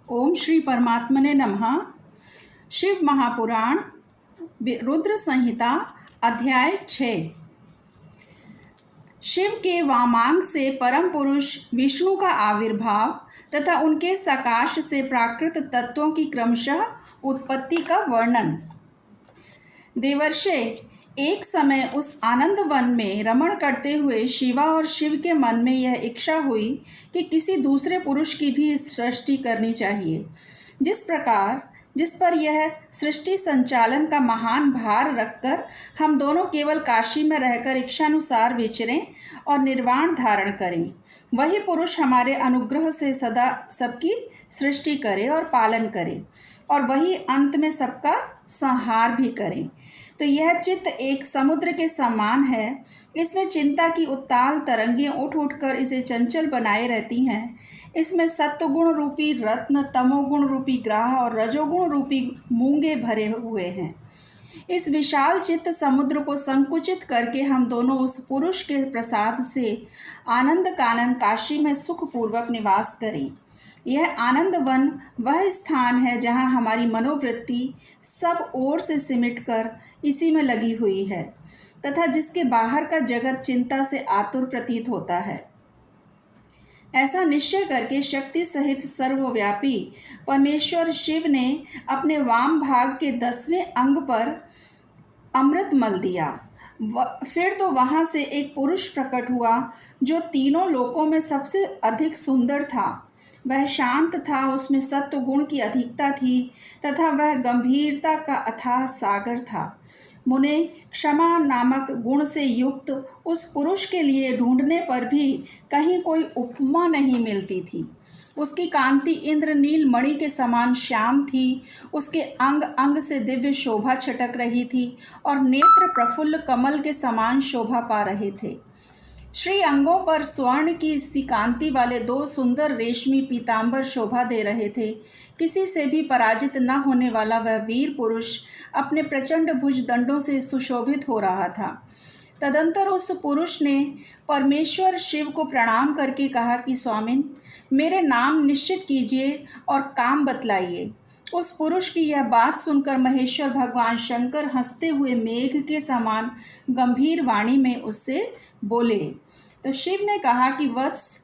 ओम श्री परमात्मने नमः। शिव महापुराण रुद्र संहिता अध्याय 6। शिव के वामांग से परम पुरुष विष्णु का आविर्भाव तथा उनके सकाश से प्राकृत तत्वों की क्रमशः उत्पत्ति का वर्णन। देवर्षे, एक समय उस आनंद वन में रमण करते हुए शिवा और शिव के मन में यह इच्छा हुई कि किसी दूसरे पुरुष की भी सृष्टि करनी चाहिए। जिस पर यह सृष्टि संचालन का महान भार रखकर हम दोनों केवल काशी में रहकर इच्छानुसार विचरें और निर्वाण धारण करें, वही पुरुष हमारे अनुग्रह से सदा सबकी सृष्टि करे और पालन करे, और वही अंत में सबका संहार भी करें। तो यह चित्त एक समुद्र के समान है। इसमें चिंता की उत्ताल तरंगें उठ उठकर इसे चंचल बनाए रहती हैं। इसमें सत्वगुण रूपी रत्न, तमोगुण रूपी ग्राह और रजोगुण रूपी मूंगे भरे हुए हैं। इस विशाल चित्त समुद्र को संकुचित करके हम दोनों उस पुरुष के प्रसाद से आनंद कानन काशी में सुखपूर्वक निवास करें। यह आनंद वन वह स्थान है जहाँ हमारी मनोवृत्ति सब ओर से सिमटकर इसी में लगी हुई है तथा जिसके बाहर का जगत चिंता से आतुर प्रतीत होता है। ऐसा निश्चय करके शक्ति सहित सर्वव्यापी परमेश्वर शिव ने अपने वाम भाग के 10वें अंग पर अमृत मल दिया। फिर तो वहाँ से एक पुरुष प्रकट हुआ जो तीनों लोकों में सबसे अधिक सुंदर था। वह शांत था, उसमें सत्व गुण की अधिकता थी तथा वह गंभीरता का अथाह सागर था। मुने, क्षमा नामक गुण से युक्त उस पुरुष के लिए ढूंढने पर भी कहीं कोई उपमा नहीं मिलती थी। उसकी कांति इंद्रनील मणि के समान श्याम थी। उसके अंग अंग से दिव्य शोभा छटक रही थी और नेत्र प्रफुल्ल कमल के समान शोभा पा रहे थे। श्री अंगों पर स्वर्ण की सी कांति वाले 2 सुंदर रेशमी पीतांबर शोभा दे रहे थे। किसी से भी पराजित न होने वाला वह वीर पुरुष अपने प्रचंड भुज दंडों से सुशोभित हो रहा था। तदंतर उस पुरुष ने परमेश्वर शिव को प्रणाम करके कहा कि स्वामिन, मेरे नाम निश्चित कीजिए और काम बतलाइए। उस पुरुष की यह बात सुनकर महेश्वर भगवान शंकर हंसते हुए मेघ के समान गंभीर वाणी में उससे बोले। तो शिव ने कहा कि वत्स,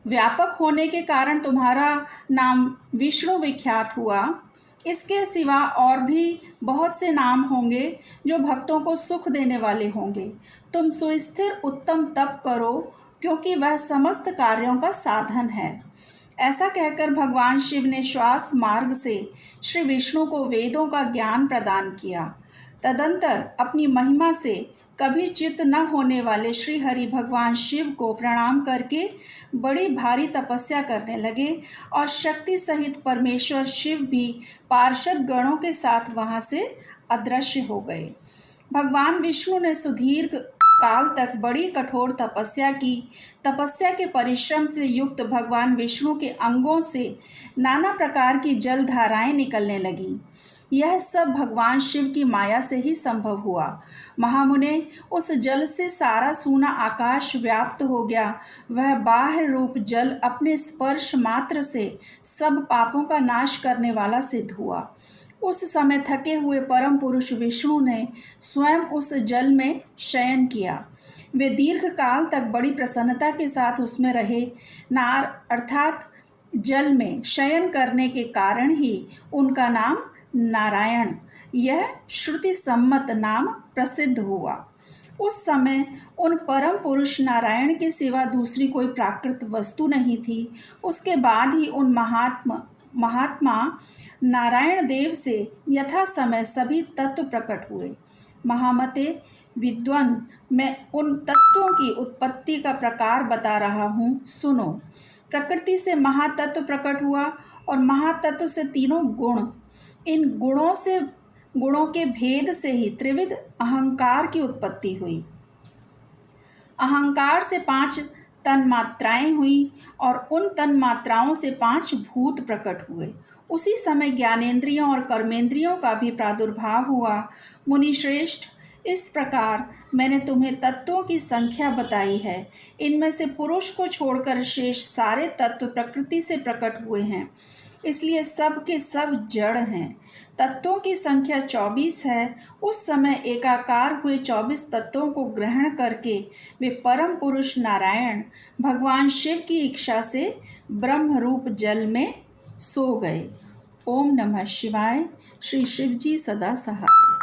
व्यापक होने के कारण तुम्हारा नाम विष्णु विख्यात हुआ। इसके सिवा और भी बहुत से नाम होंगे जो भक्तों को सुख देने वाले होंगे। तुम सुस्थिर उत्तम तप करो, क्योंकि वह समस्त कार्यों का साधन है। ऐसा कहकर भगवान शिव ने श्वास मार्ग से श्री विष्णु को वेदों का ज्ञान प्रदान किया। तदंतर अपनी महिमा से कभी चित्त न होने वाले श्री हरि भगवान शिव को प्रणाम करके बड़ी भारी तपस्या करने लगे और शक्ति सहित परमेश्वर शिव भी पार्षद गणों के साथ वहाँ से अदृश्य हो गए। भगवान विष्णु ने सुदीर्घ काल तक बड़ी कठोर तपस्या की। तपस्या के परिश्रम से युक्त भगवान विष्णु के अंगों से नाना प्रकार की जल धाराएं निकलने लगीं। यह सब भगवान शिव की माया से ही संभव हुआ। महामुने, उस जल से सारा सूना आकाश व्याप्त हो गया। वह बाह्य रूप जल अपने स्पर्श मात्र से सब पापों का नाश करने वाला सिद्ध हुआ। उस समय थके हुए परम पुरुष विष्णु ने स्वयं उस जल में शयन किया। वे दीर्घ काल तक बड़ी प्रसन्नता के साथ उसमें रहे। नार अर्थात जल में शयन करने के कारण ही उनका नाम नारायण, यह श्रुति सम्मत नाम प्रसिद्ध हुआ। उस समय उन परम पुरुष नारायण के सिवा दूसरी कोई प्राकृत वस्तु नहीं थी। उसके बाद ही उन महात्मा नारायण देव से यथा समय सभी तत्व प्रकट हुए। महामते विद्वान, मैं उन तत्वों की उत्पत्ति का प्रकार बता रहा हूँ, सुनो। प्रकृति से महातत्व प्रकट हुआ और महातत्व से तीनों गुण। इन गुणों के भेद से ही त्रिविध अहंकार की उत्पत्ति हुई। अहंकार से 5 तन्मात्राएं हुई और उन तन्मात्राओं से 5 भूत प्रकट हुए। उसी समय ज्ञानेंद्रियों और कर्मेंद्रियों का भी प्रादुर्भाव हुआ। मुनि श्रेष्ठ, इस प्रकार मैंने तुम्हें तत्वों की संख्या बताई है। इनमें से पुरुष को छोड़कर शेष सारे तत्व प्रकृति से प्रकट हुए हैं, इसलिए सब के सब जड़ हैं। तत्वों की संख्या 24 है। उस समय एकाकार हुए 24 तत्वों को ग्रहण करके वे परम पुरुष नारायण भगवान शिव की इच्छा से ब्रह्म रूप जल में सो गए। ओम नमः शिवाय। श्री शिव जी सदा सहाय।